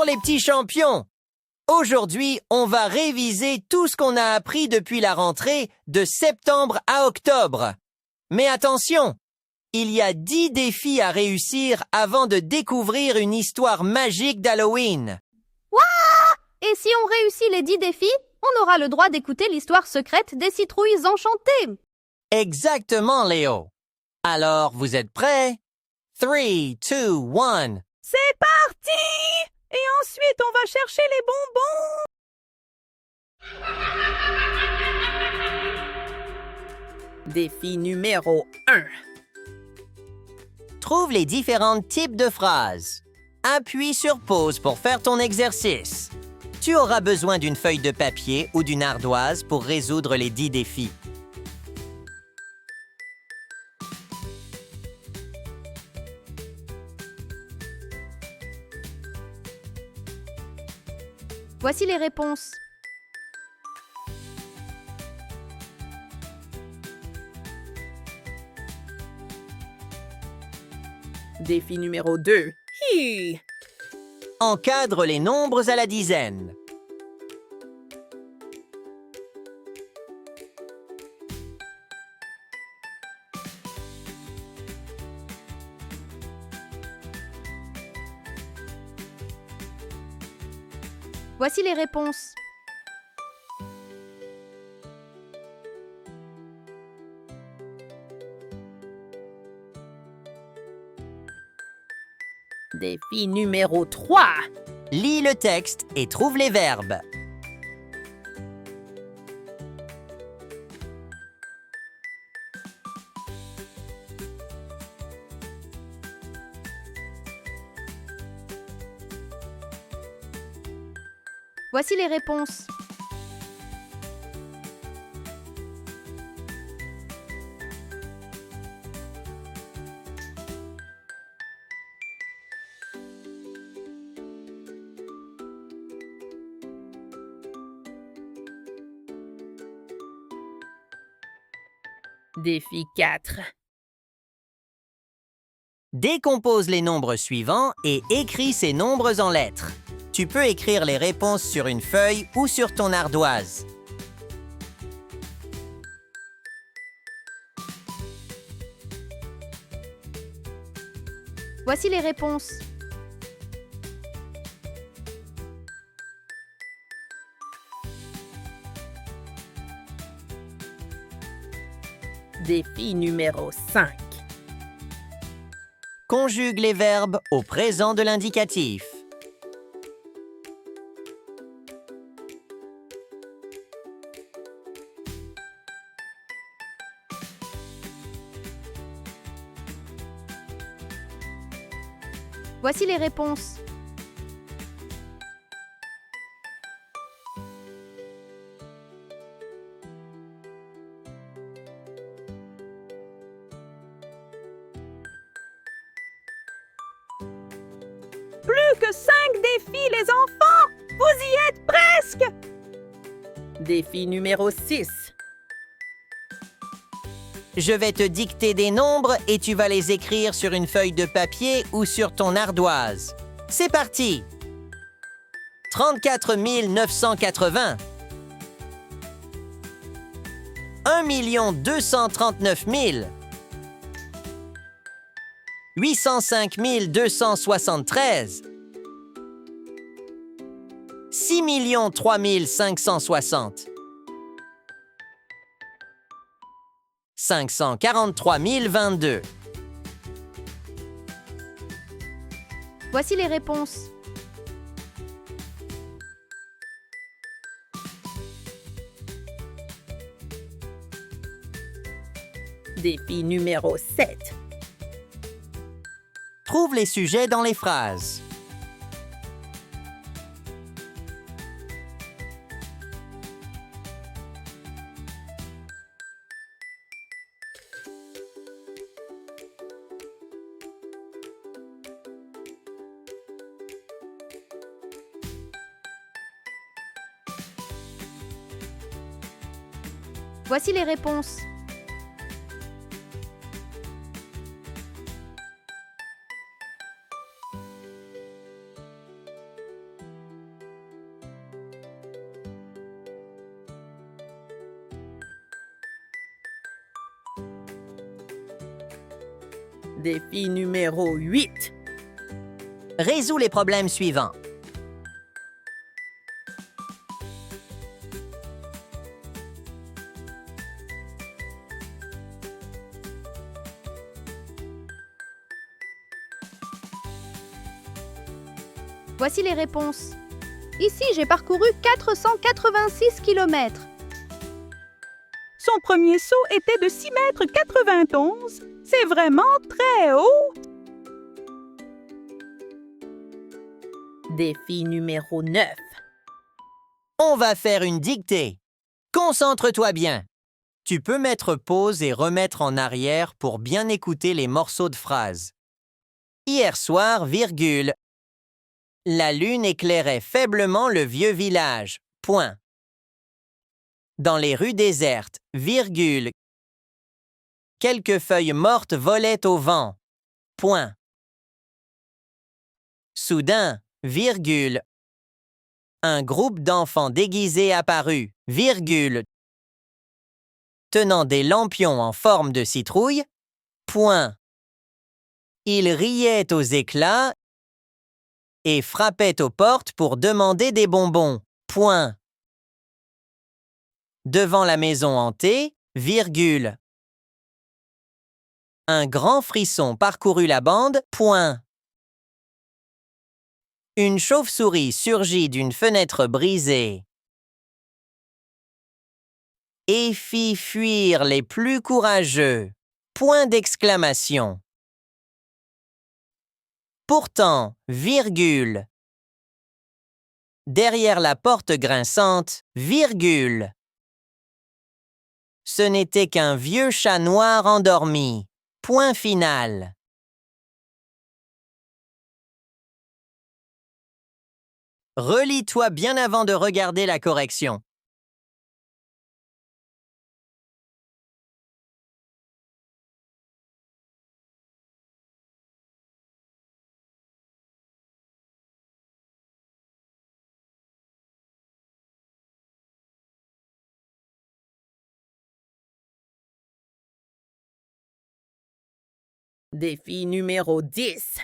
les petits champions! Aujourd'hui, on va réviser tout ce qu'on a appris depuis la rentrée de septembre à octobre. Mais attention, il y a 10 défis à réussir avant de découvrir une histoire magique d'Halloween. Et si on réussit les 10 défis, on aura le droit d'écouter l'histoire secrète des citrouilles enchantées. Exactement, Léo. Alors, vous êtes prêts? 3, 2, 1. C'est parti! Et ensuite, on va chercher les bonbons. Défi numéro 1. Trouve les différents types de phrases. Appuie sur pause pour faire ton exercice. Tu auras besoin d'une feuille de papier ou d'une ardoise pour résoudre les 10 défis. Voici les réponses. Défi numéro 2. Hi! Encadre les nombres à la dizaine. Voici les réponses. Défi numéro 3. Lis le texte et trouve les verbes. Voici les réponses. Défi 4. Décompose les nombres suivants et écris ces nombres en lettres. Tu peux écrire les réponses sur une feuille ou sur ton ardoise. Voici les réponses. Défi numéro 5. Conjugue les verbes au présent de l'indicatif. Voici les réponses. Plus que 5 défis, les enfants! Vous y êtes presque! Défi numéro 6. Je vais te dicter des nombres et tu vas les écrire sur une feuille de papier ou sur ton ardoise. C'est parti! 34 980. 1 239 000. 805 273. 6 3 560. 543 022. Voici les réponses. Défi numéro 7. Trouve les sujets dans les phrases. Voici les réponses. Défi numéro 8. Résous les problèmes suivants. Voici les réponses. Ici, j'ai parcouru 486 km. Son premier saut était de 6,91 m. C'est vraiment très haut. Défi numéro 9. On va faire une dictée. Concentre-toi bien. Tu peux mettre pause et remettre en arrière pour bien écouter les morceaux de phrases. Hier soir, virgule. La lune éclairait faiblement le vieux village. Point. Dans les rues désertes, virgule. Quelques feuilles mortes volaient au vent. Point. Soudain, virgule. Un groupe d'enfants déguisés apparut, virgule. Tenant des lampions en forme de citrouille. Point. Ils riaient aux éclats et frappaient aux portes pour demander des bonbons. Point. Devant la maison hantée, virgule. Un grand frisson parcourut la bande. Point. Une chauve-souris surgit d'une fenêtre brisée et fit fuir les plus courageux. Point d'exclamation. Pourtant, virgule. Derrière la porte grinçante, virgule. Ce n'était qu'un vieux chat noir endormi. Point final. Relis-toi bien avant de regarder la correction. Défi numéro 10.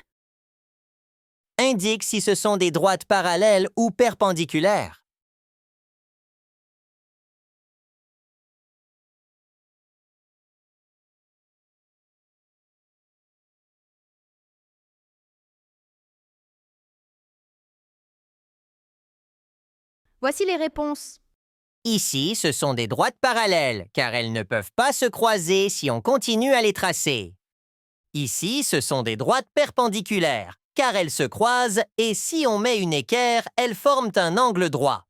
Indique si ce sont des droites parallèles ou perpendiculaires. Voici les réponses. Ici, ce sont des droites parallèles, car elles ne peuvent pas se croiser si on continue à les tracer. Ici, ce sont des droites perpendiculaires, car elles se croisent et si on met une équerre, elles forment un angle droit.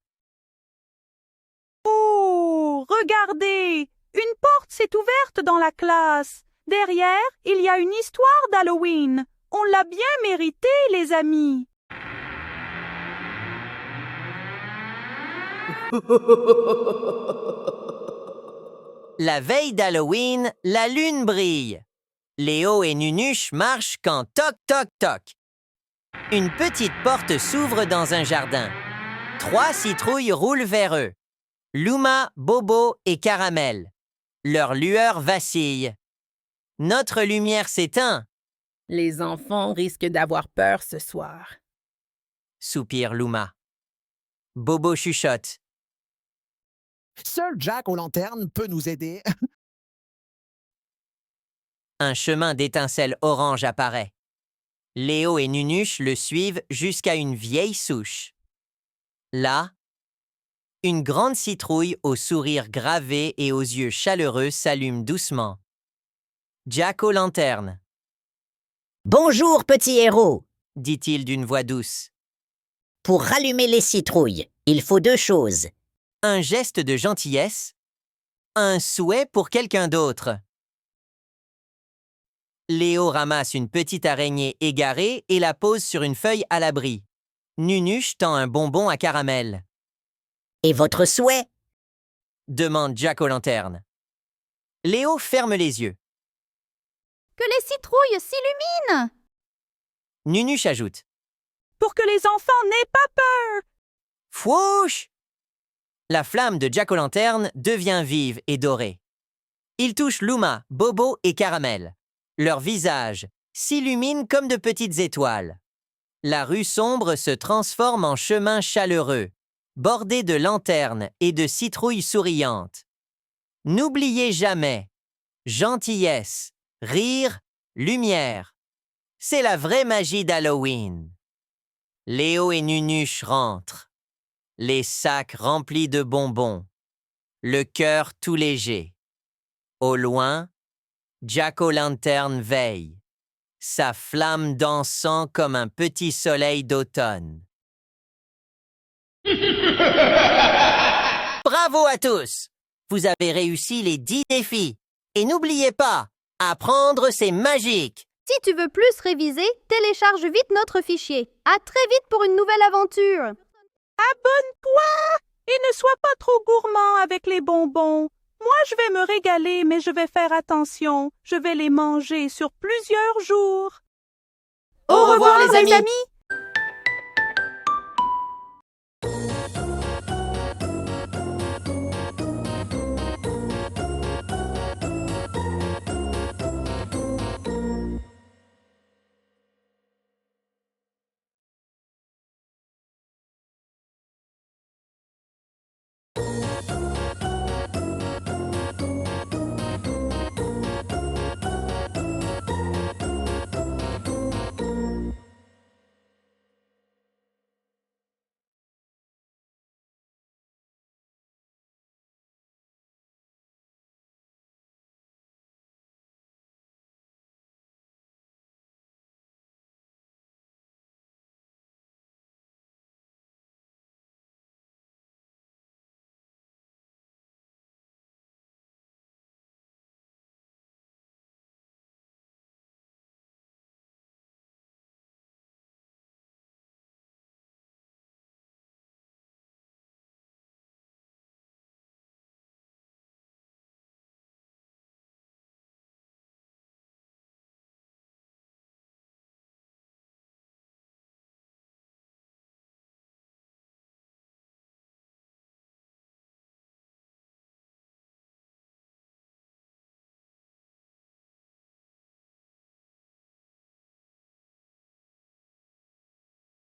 Oh, regardez! Une porte s'est ouverte dans la classe. Derrière, il y a une histoire d'Halloween. On l'a bien mérité, les amis. La veille d'Halloween, la lune brille. Léo et Nunuche marchent quand toc toc toc. Une petite porte s'ouvre dans un jardin. 3 citrouilles roulent vers eux. Luma, Bobo et Caramel. Leur lueur vacille. Notre lumière s'éteint, Les enfants risquent d'avoir peur ce soir. soupire Luma. Bobo chuchote. Seul Jack aux lanternes peut nous aider. Un chemin d'étincelles orange apparaît. Léo et Nunuche le suivent jusqu'à une vieille souche. Là, une grande citrouille au sourire gravé et aux yeux chaleureux s'allume doucement. Jack aux lanternes, Bonjour, petit héros. dit-il d'une voix douce. Pour rallumer les citrouilles, il faut 2 choses. Un geste de gentillesse, un souhait pour quelqu'un d'autre. Léo ramasse une petite araignée égarée et la pose sur une feuille à l'abri. Nunuche tend un bonbon à Caramel. Et votre souhait? Demande Jack aux lanternes. Léo ferme les yeux. Que les citrouilles s'illuminent! Nunuche ajoute. Pour que les enfants n'aient pas peur. Fouche! La flamme de Jack aux lanternes devient vive et dorée. Il touche Luma, Bobo et Caramel. Leurs visages s'illuminent comme de petites étoiles. La rue sombre se transforme en chemin chaleureux, bordé de lanternes et de citrouilles souriantes. N'oubliez jamais, gentillesse, rire, lumière. C'est la vraie magie d'Halloween. Léo et Nunuche rentrent, les sacs remplis de bonbons, le cœur tout léger. Au loin, Jack-o'-lanterne veille, sa flamme dansant comme un petit soleil d'automne. Bravo à tous! Vous avez réussi les 10 défis. Et n'oubliez pas, apprendre c'est magique! Si tu veux plus réviser, télécharge vite notre fichier. À très vite pour une nouvelle aventure. Abonne-toi et ne sois pas trop gourmand avec les bonbons. Moi, je vais me régaler, mais je vais faire attention. Je vais les manger sur plusieurs jours. Au revoir les amis!